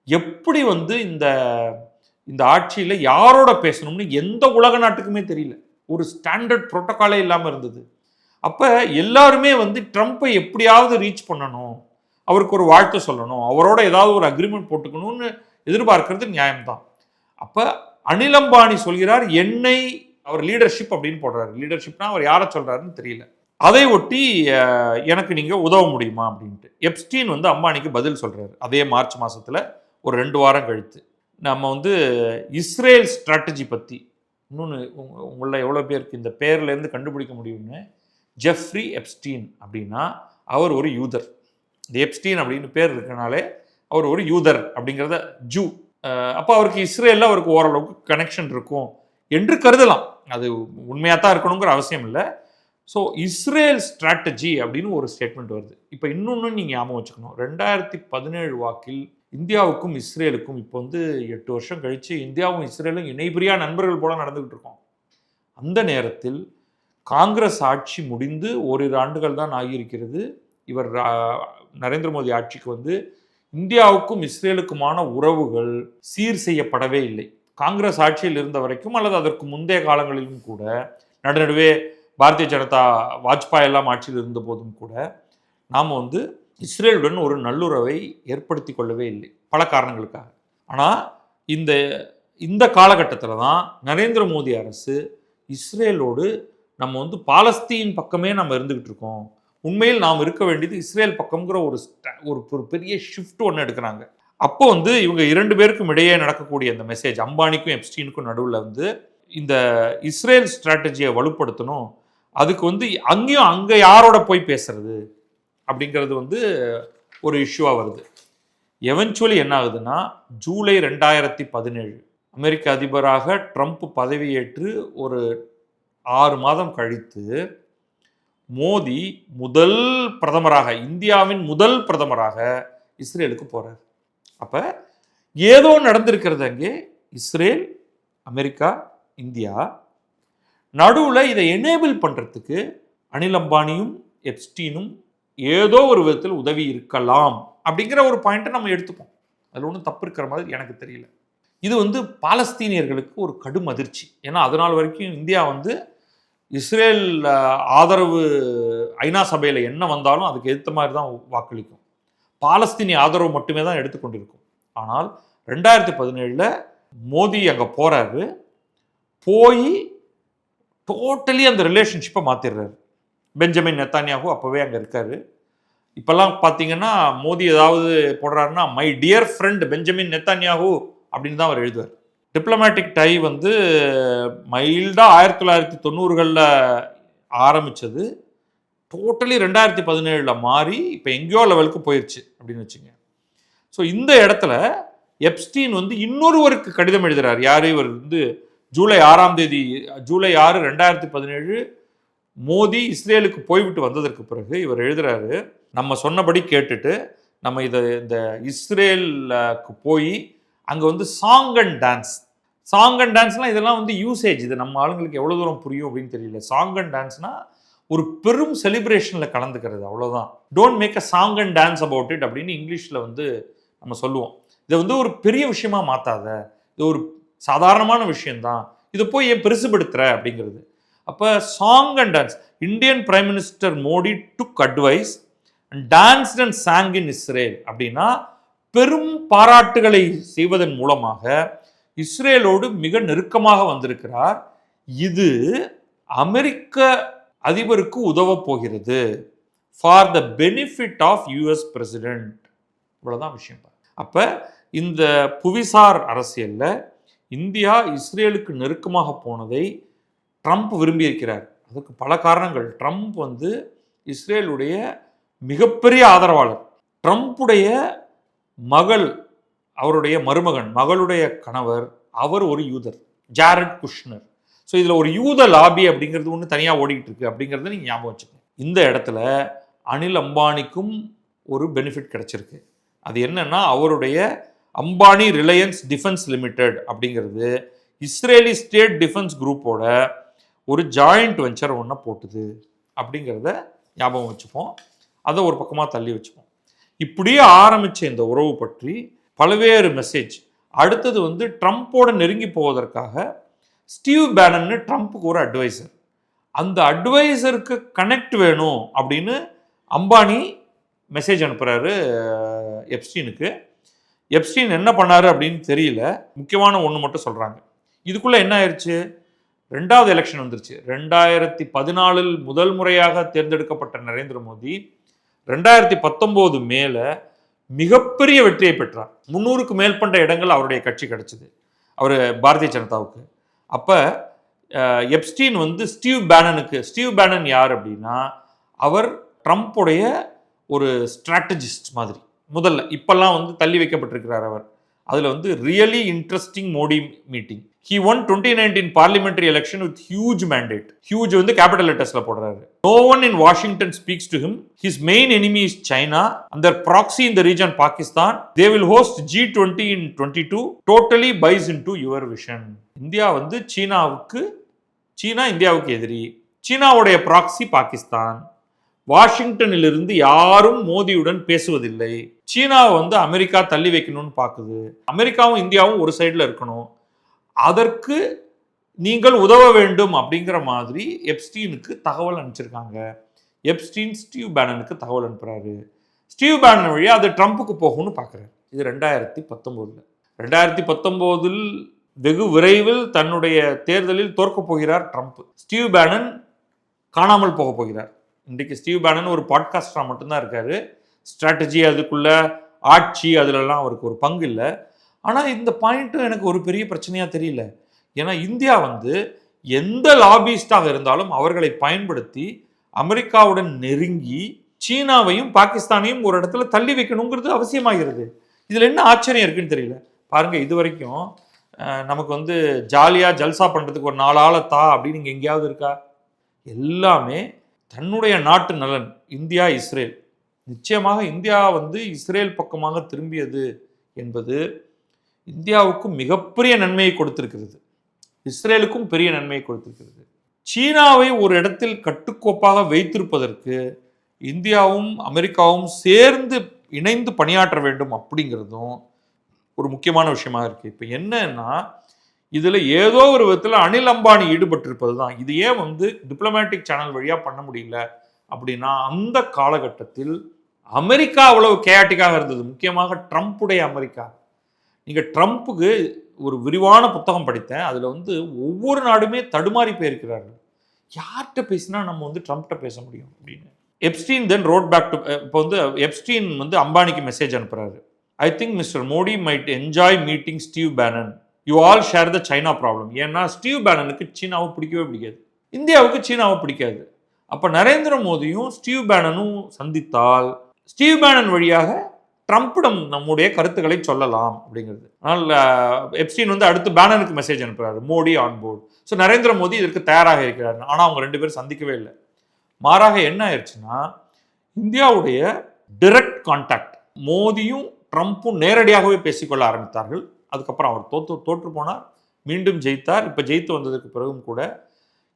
எப்படி வந்து இந்த ஆட்சியில் யாரோட பேசணும்னு எந்த உலக நாட்டுக்குமே தெரியல. ஒரு ஸ்டாண்டர்ட் ப்ரோட்டோக்காலே இல்லாமல் இருந்தது. அப்போ எல்லாருமே வந்து ட்ரம்ப்பை எப்படியாவது ரீச் பண்ணணும், அவருக்கு ஒரு வாழ்த்து சொல்லணும், அவரோட ஏதாவது ஒரு அக்ரிமெண்ட் போட்டுக்கணும்னு எதிர்பார்க்கறது நியாயம்தான். அப்போ அனில் அம்பானி சொல்கிறார், என்னை அவர் லீடர்ஷிப் அப்படின்னு போடுறாரு. லீடர்ஷிப்னா அவர் யாரை சொல்கிறாருன்னு தெரியல. அதை ஒட்டி எனக்கு நீங்கள் உதவ முடியுமா அப்படின்ட்டு எப்ஸ்டீன் வந்து அம்பானிக்கு பதில் சொல்கிறாரு. அதே மார்ச் மாதத்தில் ஒரு 2 வாரம் கழித்து. நம்ம வந்து இஸ்ரேல் ஸ்ட்ராட்டஜி பற்றி இன்னொன்று உங்களில் எவ்வளோ பேருக்கு இந்த பேர்லேருந்து கண்டுபிடிக்க முடியும்னு, ஜெஃப்ரி எப்ஸ்டீன் அப்படின்னா அவர் ஒரு யூதர். இந்த எப்ஸ்டீன் அப்படின்னு பேர் இருக்கனாலே அவர் ஒரு யூதர், அப்படிங்கிறத ஜூ. அப்போ அவருக்கு இஸ்ரேலில் அவருக்கு ஓரளவுக்கு கனெக்ஷன் இருக்கும் என்று கருதலாம். அது உண்மையாக தான் இருக்கணுங்கிற அவசியம் இல்லை. ஸோ இஸ்ரேல் ஸ்ட்ராட்டஜி அப்படின்னு ஒரு ஸ்டேட்மெண்ட் வருது. இப்போ இன்னொன்று நீங்கள் ஞாபகம் வச்சுக்கணும். 2017 வாக்கில் இந்தியாவுக்கும் இஸ்ரேலுக்கும் இப்போ வந்து 8 வருஷம் கழித்து இந்தியாவும் இஸ்ரேலும் இணைபிரியா நண்பர்கள் போல நடந்துகிட்டு இருக்கோம். அந்த நேரத்தில் காங்கிரஸ் ஆட்சி முடிந்து 1 ஆண்டுகள் தான் ஆகியிருக்கிறது. இவர் நரேந்திர மோடி ஆட்சிக்கு வந்து இந்தியாவுக்கும் இஸ்ரேலுக்குமான உறவுகள் சீர் செய்யப்படவே இல்லை. காங்கிரஸ் ஆட்சியில் இருந்த வரைக்கும் அல்லது அதற்கு முந்தைய காலங்களிலும் கூட, நடுநடுவே பாரதிய ஜனதா வாஜ்பாய் எல்லாம் ஆட்சியில் இருந்த போதும் கூட நாம் வந்து இஸ்ரேலுடன் ஒரு நல்லுறவை ஏற்படுத்தி கொள்ளவே இல்லை, பல காரணங்களுக்காக. ஆனால் இந்த காலகட்டத்தில் தான் நரேந்திர மோடி அரசு இஸ்ரேலோடு நம்ம வந்து பாலஸ்தீன் பக்கமே நம்ம இருந்துகிட்டு இருக்கோம், உண்மையில் நாம் இருக்க வேண்டியது இஸ்ரேல் பக்கம்ங்கிற ஒரு பெரிய ஷிஃப்ட் ஒன்று எடுக்கிறாங்க. அப்போ வந்து இவங்க 2 பேருக்கும் இடையே நடக்கக்கூடிய அந்த மெசேஜ், அம்பானிக்கும் எப்ஸ்டீனுக்கும் நடுவில் வந்து இந்த இஸ்ரேல் ஸ்ட்ராட்டஜியை வலுப்படுத்தணும், அதுக்கு வந்து அங்கே யாரோட போய் பேசுறது அப்படிங்கிறது வந்து ஒரு இஷ்யூவாக வருது. எவென்ச்சுவலி என்ன ஆகுதுன்னா, ஜூலை 2017 அமெரிக்க அதிபராக ட்ரம்ப் பதவியேற்று ஒரு 6 மாதம் கழித்து மோடி முதல் பிரதமராக, இந்தியாவின் முதல் பிரதமராக இஸ்ரேலுக்கு போறார். அப்போ ஏதோ நடந்திருக்கிறது அங்கே. இஸ்ரேல், அமெரிக்கா, இந்தியா நடுவில் இதை எனேபிள் பண்ணுறதுக்கு அனில் அம்பானியும் எப்ஸ்டீனும் ஏதோ ஒரு விதத்தில் உதவி இருக்கலாம் அப்படிங்கிற ஒரு பாயிண்ட்டை நம்ம எடுத்துப்போம். அதில் ஒன்றும் தப்பு இருக்கிற மாதிரி எனக்கு தெரியல. இது வந்து பாலஸ்தீனியர்களுக்கு ஒரு கடும் அதிர்ச்சி. ஏன்னா அதனால் வரைக்கும் இந்தியா வந்து இஸ்ரேல் ஆதரவு ஐநா சபையில் என்ன வந்தாலும் அதுக்கு ஏற்ற மாதிரி தான் வாக்களிக்கும். பாலஸ்தீனிய ஆதரவு மட்டுமே தான் எடுத்துக்கொண்டிருக்கும். ஆனால் 2017 மோடி அங்கே போகிறாரு. போய் டோட்டலி அந்த ரிலேஷன்ஷிப்பை மாற்றிடுறாரு. பெஞ்சமின் நெத்தானியாகு அப்போவே அங்கே இருக்காரு. இப்போல்லாம் பார்த்தீங்கன்னா மோடி ஏதாவது போடுறாருன்னா my dear friend Benjamin Netanyahu அப்படின்னு தான் அவர் எழுதுவார். டிப்ளமேட்டிக் டை வந்து மைல்டாக 1990களில் ஆரம்பித்தது, டோட்டலி 2017 மாறி இப்போ எங்கேயோ லெவலுக்கு போயிடுச்சு அப்படின்னு வச்சுங்க. ஸோ இந்த இடத்துல எப்ஸ்டீன் வந்து இன்னொருவருக்கு கடிதம் எழுதுறார். யார்? இவர் வந்து ஜூலை 6 2017 மோடி இஸ்ரேலுக்கு போய்விட்டு வந்ததற்கு பிறகு இவர் எழுதுறாரு, நம்ம சொன்னபடி கேட்டுட்டு நம்ம இந்த இஸ்ரேலுக்கு போய் அங்கே வந்து சாங் அண்ட் டான்ஸ்லாம் இதெல்லாம் வந்து யூசேஜ். இது நம்ம ஆளுங்களுக்கு எவ்வளோ தூரம் புரியும் அப்படின்னு தெரியல. சாங் அண்ட் டான்ஸ்னா ஒரு பெரும் செலிப்ரேஷனில் கலந்துக்கிறது, அவ்வளோதான். Don't make a song and dance about it அப்படின்னு இங்கிலீஷில் வந்து நம்ம சொல்லுவோம். இதை வந்து ஒரு பெரிய விஷயமா மாற்றாத, இது ஒரு சாதாரணமான விஷயம்தான், இதை போய் ஏன் பெருசுபடுத்துற அப்படிங்கிறது. அப்போ song and dance, Indian prime minister Modi took advice and danced and song in Israel அப்படின்னா பெரும் பாராட்டுகளை செய்வதன் மூலமாக இஸ்ரேலோடு மிக நெருக்கமாக வந்திருக்கிறார். இது அமெரிக்க அதிபருக்கு உதவ போகிறது for the benefit of US president. இவ்வளவுதான் விஷயம். அப்ப இந்த புவிசார் அரசியல்ல இந்தியா இஸ்ரேலுக்கு நெருக்கமாக போனதை ட்ரம்ப் விரும்பி இருக்கிறார். அதுக்கு பல காரணங்கள். ட்ரம்ப் வந்து இஸ்ரேலுடைய மிகப்பெரிய ஆதரவாளர். ட்ரம்ப்புடைய மகள், அவருடைய மருமகன், மகளுடைய கணவர், அவர் ஒரு யூதர், ஜாரட் குஷ்னர். ஸோ இதில் ஒரு யூத லாபி அப்படிங்கிறது ஒன்று தனியாக ஓடிக்கிட்டு இருக்கு அப்படிங்கிறத நீங்கள் ஞாபகம் வச்சுக்கோங்க. இந்த இடத்துல அனில் அம்பானிக்கும் ஒரு பெனிஃபிட் கிடைச்சிருக்கு. அது என்னன்னா, அவருடைய அம்பானி ரிலையன்ஸ் டிஃபென்ஸ் லிமிடெட் அப்படிங்கிறது இஸ்ரேலி ஸ்டேட் டிஃபென்ஸ் குரூப்போட ஒரு ஜாயிண்ட் வெஞ்சர் ஒன்று போட்டுது அப்படிங்கிறத ஞாபகம் வச்சுப்போம். அதை ஒரு பக்கமாக தள்ளி வச்சுப்போம். இப்படியே ஆரம்பித்த இந்த உறவு பற்றி பல்வேறு மெசேஜ். அடுத்தது வந்து ட்ரம்ப்போட நெருங்கி போவதற்காக ஸ்டீவ் பேனன் ட்ரம்ப்புக்கு ஒரு அட்வைசர். அந்த அட்வைசருக்கு கனெக்ட் வேணும் அப்படின்னு அம்பானி மெசேஜ் அனுப்புகிறாரு எப்ஸ்டீனுக்கு. எப்ஸ்டீன் என்ன பண்ணாரு அப்படின்னு தெரியல. முக்கியமான ஒன்று மட்டும் சொல்கிறாங்க. இதுக்குள்ளே என்ன ஆயிடுச்சு? 2வது எலெக்ஷன் வந்துருச்சு. 2014 முதல் முறையாக தேர்ந்தெடுக்கப்பட்ட நரேந்திர மோடி 2019 மேலே மிகப்பெரிய வெற்றியை பெற்றார். 300க்கு மேற்பட்ட இடங்கள் அவருடைய கட்சி கிடைச்சிது, அவர் பாரதிய ஜனதாவுக்கு. அப்போ எப்ஸ்டீன் வந்து ஸ்டீவ் பேனன் யார் அப்படின்னா, அவர் ட்ரம்ப்புடைய ஒரு ஸ்ட்ராட்டஜிஸ்ட் மாதிரி. முதல்ல இப்பெல்லாம் வந்து தள்ளி வைக்கப்பட்டிருக்கிறார் அவர். அதில் வந்து really interesting Modi meeting. He won 2019 parliamentary election with huge mandate. Huge வந்து capital lettersல போடுறாரு. No one in Washington speaks to him. His main enemy is China and their proxy in the region Pakistan. They will host G20 in 22. Totally buys into your vision. India வந்து சீனா இந்தியாவுக்கு எதிரி. சீனாவுடைய proxy Pakistan. வாஷிங்டனில் இருந்து யாரும் மோடியுடன் பேசுவதில்லை. சீனாவை வந்து அமெரிக்கா தள்ளி வைக்கணும்னு பார்க்குது. அமெரிக்காவும் இந்தியாவும் ஒரு சைடில் இருக்கணும், அதற்கு நீங்கள் உதவ வேண்டும் அப்படிங்கிற மாதிரி எப்ஸ்டீனுக்கு தகவல் அனுப்பிச்சிருக்காங்க. எப்ஸ்டீன் ஸ்டீவ் பேனனுக்கு தகவல் அனுப்புறாரு. ஸ்டீவ் பேனன் வழியாக அது ட்ரம்ப்புக்கு போகும்னு பார்க்குறாரு. இது 2019. 2019 வெகு விரைவில் தன்னுடைய தேர்தலில் தோற்கப் போகிறார் ட்ரம்ப். ஸ்டீவ் பேனன் காணாமல் போக போகிறார். இன்றைக்கு ஸ்டீவ் பேனன் ஒரு பாட்காஸ்டராக மட்டும்தான் இருக்காரு. ஸ்ட்ராட்டஜி, அதுக்குள்ள ஆட்சி, அதிலெல்லாம் அவருக்கு ஒரு பங்கு இல்லை. ஆனால் இந்த பாயிண்ட்டும் எனக்கு ஒரு பெரிய பிரச்சனையாக தெரியல. ஏன்னா இந்தியா வந்து எந்த லாபிஸ்டாக இருந்தாலும் அவர்களை பயன்படுத்தி அமெரிக்காவுடன் நெருங்கி சீனாவையும் பாகிஸ்தானையும் ஒரு இடத்துல தள்ளி வைக்கணுங்கிறது அவசியமாகிறது. இதில் என்ன ஆச்சரியம் இருக்குன்னு தெரியல. பாருங்க, இது வரைக்கும் நமக்கு வந்து ஜாலியாக ஜல்சா பண்ணுறதுக்கு ஒரு 4 ஆளை தா அப்படின்னு இங்கே எங்கேயாவது இருக்கா? எல்லாமே தன்னுடைய நாட்டு நலன். இந்தியா இஸ்ரேல், நிச்சயமாக இந்தியா வந்து இஸ்ரேல் பக்கமாக திரும்பியது என்பது இந்தியாவுக்கு மிகப்பெரிய நன்மையை கொடுத்திருக்கிறது, இஸ்ரேலுக்கும் பெரிய நன்மையை கொடுத்திருக்கிறது. சீனாவை ஒரு இடத்தில் கட்டுக்கோப்பாக வைத்திருப்பதற்கு இந்தியாவும் அமெரிக்காவும் சேர்ந்து இணைந்து பணியாற்ற வேண்டும் அப்படிங்கிறதும் ஒரு முக்கியமான விஷயமா இருக்கு. இப்போ என்னன்னா, இதில் ஏதோ ஒரு விதத்தில் அனில் அம்பானி ஈடுபட்டிருப்பது தான். இது ஏன் வந்து டிப்ளமேட்டிக் சேனல் வழியாக பண்ண முடியல அப்படின்னா, அந்த காலகட்டத்தில் அமெரிக்கா அவ்வளவு கேயாட்டிக்காக இருந்தது, முக்கியமாக ட்ரம்ப்புடைய அமெரிக்கா. நீங்கள் ட்ரம்ப்புக்கு ஒரு விரிவான புத்தகம் படித்தேன். அதில் வந்து ஒவ்வொரு நாடுமே தடுமாறி போயிருக்கிறார்கள். யார்கிட்ட பேசினா நம்ம வந்து ட்ரம்ப்கிட்ட பேச முடியும் அப்படின்னு. Epstein then wrote back to, இப்போ வந்து எப்ஸ்டீன் வந்து அம்பானிக்கு மெசேஜ் அனுப்புறாரு. I think Mister Modi might enjoy meeting Steve Bannon. You all share the China problem. ஏன்னா ஸ்டீவ் பேனனுக்கு சீனாவை பிடிக்கவே பிடிக்காது, இந்தியாவுக்கு சீனாவை பிடிக்காது. அப்போ நரேந்திர மோடியும் ஸ்டீவ் பேனனும் சந்தித்தால் ஸ்டீவ் பேனன் வழியாக ட்ரம்பிடம் நம்முடைய கருத்துக்களை சொல்லலாம் அப்படிங்கிறது. ஆனால் எப்ஸ்டீன் வந்து அடுத்து பேனனுக்கு மெசேஜ் அனுப்புறாரு, Modi on board. So Narendra Modi இதற்கு தயாராக இருக்கிறார். ஆனால் அவங்க 2 பேரும் சந்திக்கவே இல்லை. மாறாக என்ன ஆயிடுச்சுன்னா, இந்தியாவுடைய டைரக்ட் கான்டாக்ட், மோடியும் ட்ரம்ப்பும் நேரடியாகவே பேசிக்கொள்ள ஆரம்பித்தார்கள். அதுக்கப்புறம் அவர் தோற்று போனார், மீண்டும் ஜெயித்தார். இப்போ ஜெயித்து வந்ததுக்கு பிறகும் கூட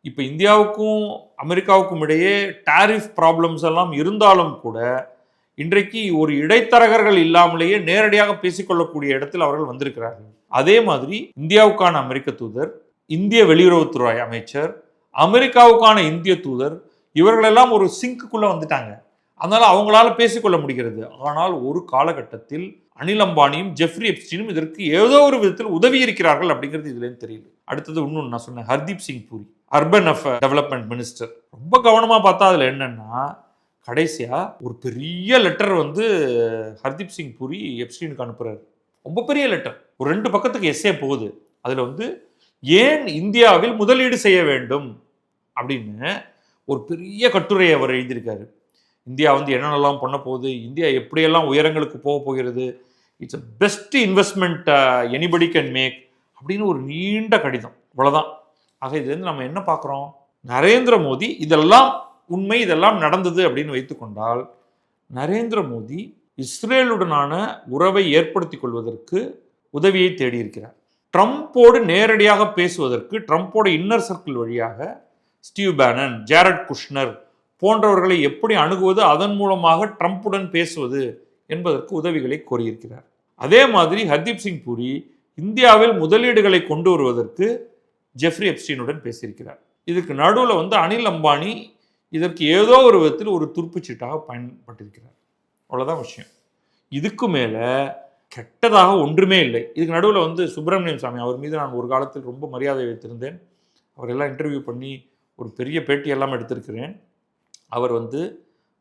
இப்போ இந்தியாவுக்கும் அமெரிக்காவுக்கும் இடையே டாரிஃப் ப்ராப்ளம்ஸ் எல்லாம் இருந்தாலும் கூட இன்றைக்கு ஒரு இடைத்தரகர்கள் இல்லாமலேயே நேரடியாக பேசிக்கொள்ளக்கூடிய இடத்தில் அவர்கள் வந்திருக்கிறார்கள். அதே மாதிரி இந்தியாவுக்கான அமெரிக்க தூதர், இந்திய வெளியுறவுத்துறை அமைச்சர், அமெரிக்காவுக்கான இந்திய தூதர், இவர்களெல்லாம் ஒரு சிங்க்குள்ள வந்துட்டாங்க. அதனால அவங்களால பேசிக்கொள்ள முடிகிறது. ஆனால் ஒரு காலகட்டத்தில் அனில் அம்பானியும் ஜெஃப்ரி எப்ஸ்டீனும் இதற்கு ஏதோ ஒரு விதத்தில் உதவி இருக்கிறார்கள் அப்படிங்கிறது இதுலேருந்து தெரியல. அடுத்தது இன்னொன்று நான் சொன்னேன், Hardeep Singh puri, urban development minister. ரொம்ப கவனமாக பார்த்தா அதில் என்னன்னா, கடைசியாக ஒரு பெரிய லெட்டர் வந்து ஹர்தீப் சிங் பூரி எப்ஸ்டீனுக்கு அனுப்புறாரு. ரொம்ப பெரிய லெட்டர், ஒரு 2 பக்கத்துக்கு எஸ்ஸே போகுது. அதில் வந்து ஏன் இந்தியாவில் முதலீடு செய்ய வேண்டும் அப்படின்னு ஒரு பெரிய கட்டுரையை அவர் எழுதியிருக்காரு. இந்தியா வந்து என்னென்னலாம் பண்ண போகுது, இந்தியா எப்படியெல்லாம் உயரங்களுக்கு போக போகிறது, it's a best investment anybody can make அப்படின்னு ஒரு நீண்ட கடிதம். இவ்வளோதான். ஆக இதுலேருந்து நம்ம என்ன பார்க்குறோம், நரேந்திர மோடி இதெல்லாம் உண்மை, இதெல்லாம் நடந்தது அப்படின்னு வைத்துக்கொண்டால், நரேந்திர மோடி இஸ்ரேலுடனான உறவை ஏற்படுத்திக் கொள்வதற்கு உதவியை தேடியிருக்கிறார். ட்ரம்போடு நேரடியாக பேசுவதற்கு ட்ரம்போட இன்னர் சர்க்கிள் வழியாக ஸ்டீவ் பேனன், ஜாரட் குஷ்னர் போன்றவர்களை எப்படி அணுகுவது, அதன் மூலமாக ட்ரம்புடன் பேசுவது என்பதற்கு உதவிகளை கோரியிருக்கிறார். அதே மாதிரி ஹர்தீப் சிங் பூரி இந்தியாவில் முதலீடுகளை கொண்டு வருவதற்கு ஜெஃப்ரி எப்ஸ்டீனுடன் பேசியிருக்கிறார். இதுக்கு நடுவில் வந்து அனில் அம்பானி இதற்கு ஏதோ ஒரு விதத்தில் ஒரு துருப்புச்சீட்டாக பயன்பட்டிருக்கிறார். அவ்வளோதான் விஷயம். இதுக்கு மேலே கெட்டதாக ஒன்றுமே இல்லை. இதுக்கு நடுவில் வந்து சுப்பிரமணியம் சாமி, அவர் மீது நான் ஒரு காலத்தில் ரொம்ப மரியாதை வைத்திருந்தேன். அவரெல்லாம் இன்டர்வியூ பண்ணி ஒரு பெரிய பேட்டி எல்லாம் எடுத்திருக்கிறேன். அவர் வந்து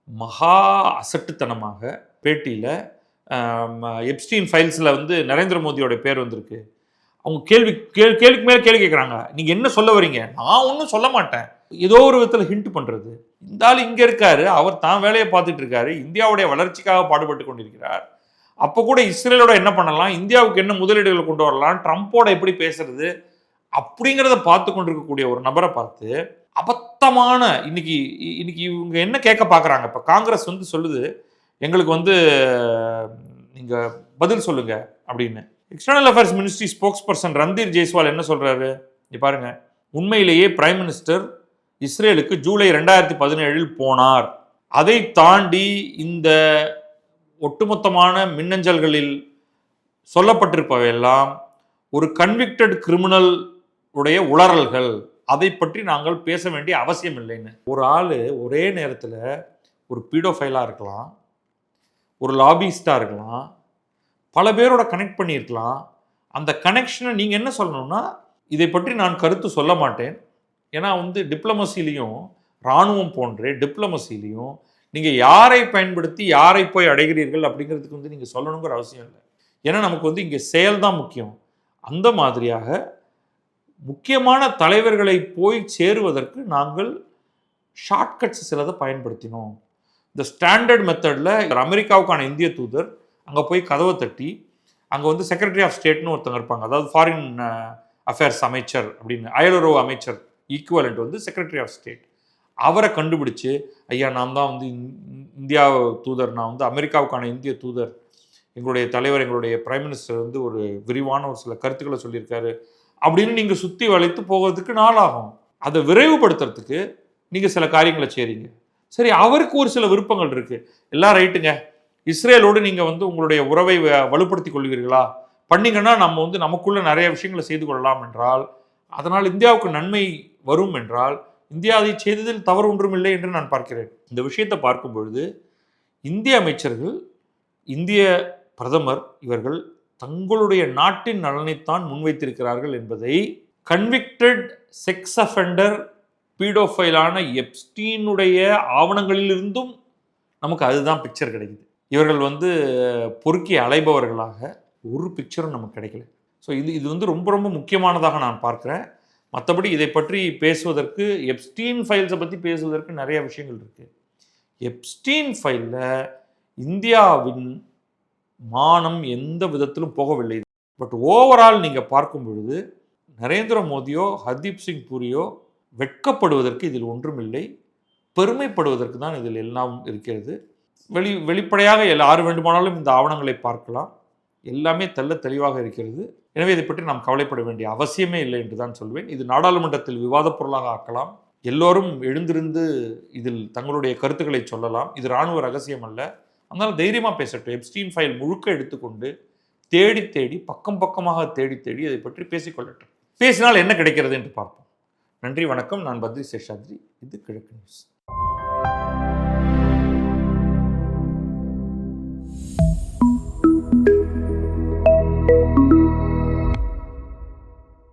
மகா அசட்டுத்தனமாக பேட்டியில் எப்ஸ்டீன் ஃபைல்ஸில் வந்து நரேந்திர மோடியோட பேர் வந்திருக்கு. அவங்க கேள்விக்கு மேலே கேள்வி கேட்குறாங்க, நீங்கள் என்ன சொல்ல வரீங்க? நான் ஒன்றும் சொல்ல மாட்டேன். ஏதோ ஒரு விதத்தில் ஹிண்ட் பண்ணுறது. இந்த ஆள் இங்கே இருக்காரு, அவர் தான் வேலையை பார்த்துட்டு இருக்காரு, இந்தியாவுடைய வளர்ச்சிக்காக பாடுபட்டு கொண்டிருக்கிறார். அப்போ கூட இஸ்ரேலோட என்ன பண்ணலாம், இந்தியாவுக்கு என்ன முதலீடுகளை கொண்டு வரலாம், ட்ரம்போட எப்படி பேசுறது அப்படிங்கிறத பார்த்து கொண்டிருக்கக்கூடிய ஒரு நபரை பார்த்து அபத்தமான இன்னைக்கு இவங்க என்ன கேட்க பார்க்குறாங்க. இப்போ காங்கிரஸ் வந்து சொல்லுது, எங்களுக்கு வந்து நீங்கள் பதில் சொல்லுங்க அப்படின்னு. External affairs ministry spokes person Randhir Jaiswal என்ன சொல்றாரு, இங்க பாருங்க, உண்மையிலேயே பிரைம் மினிஸ்டர் இஸ்ரேலுக்கு ஜூலை 2017 போனார். அதை தாண்டி இந்த ஒட்டுமொத்தமான மின்னஞ்சல்களில் சொல்லப்பட்டிருப்பவையெல்லாம் ஒரு கன்விக்டட் கிரிமினல் உடைய உளறல்கள், அதை பற்றி நாங்கள் பேச வேண்டிய அவசியம் இல்லைன்னு. ஒரு ஆள் ஒரே நேரத்தில் ஒரு பீடோஃபைலாக இருக்கலாம், ஒரு லாபிஸ்டாக இருக்கலாம், பல பேரோட கனெக்ட் பண்ணியிருக்கலாம். அந்த கனெக்ஷனை நீங்கள் என்ன சொல்லணும்னா, இதை பற்றி நான் கருத்து சொல்ல மாட்டேன். ஏன்னா வந்து டிப்ளமசிலையும் இராணுவம் போன்ற டிப்ளமசிலையும் நீங்கள் யாரை பயன்படுத்தி யாரை போய் அடைகிறீர்கள் அப்படிங்கிறதுக்கு வந்து நீங்கள் சொல்லணுங்கிற அவசியம் இல்லை. ஏன்னா நமக்கு வந்து இங்கே செயல் தான் முக்கியம். அந்த மாதிரியாக முக்கியமான தலைவர்களை போய் சேருவதற்கு நாங்கள் ஷார்ட்கட்ஸ் சிலதை பயன்படுத்தினோம். இந்த ஸ்டாண்டர்ட் மெத்தடில் அமெரிக்காவுக்கான இந்திய தூதர் அங்கே போய் கதவை தட்டி, அங்கே வந்து செக்ரட்டரி ஆஃப் ஸ்டேட்னு ஒருத்தங்க இருப்பாங்க, அதாவது ஃபாரின் அஃபேர்ஸ் அமைச்சர் அப்படின்னு, அயலுறவு அமைச்சர் ஈக்குவலண்ட் வந்து செக்ரட்டரி ஆஃப் ஸ்டேட், அவரை கண்டுபிடிச்சு, ஐயா நான் தான் வந்து இந்தியா தூதர், நான் வந்து அமெரிக்காவுக்கான இந்திய தூதர், எங்களுடைய தலைவர் எங்களுடைய பிரைம் மினிஸ்டர் வந்து ஒரு விரிவான ஒரு சில கருத்துக்களை சொல்லியிருக்காரு அப்படின்னு நீங்கள் சுற்றி வளைத்து போகிறதுக்கு நாளாகும். அதை விரைவுபடுத்துறதுக்கு நீங்கள் சில காரியங்களை செய்றீங்க. சரி, அவருக்கு ஒரு சில விருப்பங்கள் இருக்குது, எல்லாம் ரைட்டுங்க, இஸ்ரேலோடு நீங்கள் வந்து உங்களுடைய உறவை வலுப்படுத்திக் கொள்வீர்களா, பண்ணிங்கன்னா நம்ம வந்து நமக்குள்ள நிறைய விஷயங்களை செய்து கொள்ளலாம் என்றால், அதனால் இந்தியாவுக்கு நன்மை வரும் என்றால், இந்தியா அதை செய்ததில் தவறு ஒன்றும் இல்லை என்று நான் பார்க்கிறேன். இந்த விஷயத்தை பார்க்கும் பொழுது இந்திய அமைச்சர்கள், இந்திய பிரதமர் இவர்கள் தங்களுடைய நாட்டின் நலனைத்தான் முன்வைத்திருக்கிறார்கள் என்பதை கன்விக்டட் செக்ஸ் அஃபெண்டர் பீடோஃபைலான எப்ஸ்டீனுடைய ஆவணங்களிலிருந்தும் நமக்கு அதுதான் பிக்சர் கிடைக்குது. இவர்கள் வந்து பொறுக்கி அலைபவர்களாக ஒரு பிக்சரும் நமக்கு கிடைக்கல. ஸோ இது வந்து ரொம்ப ரொம்ப முக்கியமானதாக நான் பார்க்குறேன். மற்றபடி இதை பற்றி பேசுவதற்கு, எப்ஸ்டீன் ஃபைல்ஸை பற்றி பேசுவதற்கு நிறைய விஷயங்கள் இருக்குது. எப்ஸ்டீன் ஃபைலில் இந்தியாவின் மானம் எந்த விதத்திலும் போகவில்லை. பட் ஓவரால் நீங்கள் பார்க்கும் பொழுது நரேந்திர மோடியோ ஹர்தீப் சிங் பூரியோ வெட்கப்படுவதற்கு இதில் ஒன்றுமில்லை, பெருமைப்படுவதற்கு தான் இதில் எல்லாம் இருக்கிறது. வெளிப்படையாக யார் வேண்டுமானாலும் இந்த ஆவணங்களை பார்க்கலாம். எல்லாமே தெளிவாக இருக்கிறது. எனவே இதை பற்றி நாம் கவலைப்பட வேண்டிய அவசியமே இல்லை என்று தான் சொல்வேன். இது நாடாளுமன்றத்தில் விவாதப் பொருளாக ஆக்கலாம். எல்லோரும் எழுந்திருந்து இதில் தங்களுடைய கருத்துக்களை சொல்லலாம். இது இராணுவ ரகசியம் அல்ல. அதனால் தைரியமாக பேசட்டும். எப்ஸ்டீன் ஃபைல் முழுக்க எடுத்துக்கொண்டு தேடி பக்கம் பக்கமாக தேடி இதை பற்றி பேசிக்கொள்ளட்டும். பேசினால் என்ன கிடைக்கிறது என்று பார்ப்போம். நன்றி, வணக்கம். நான் பத்ரி சேஷாத்ரி. இது கிழக்கு நியூஸ்.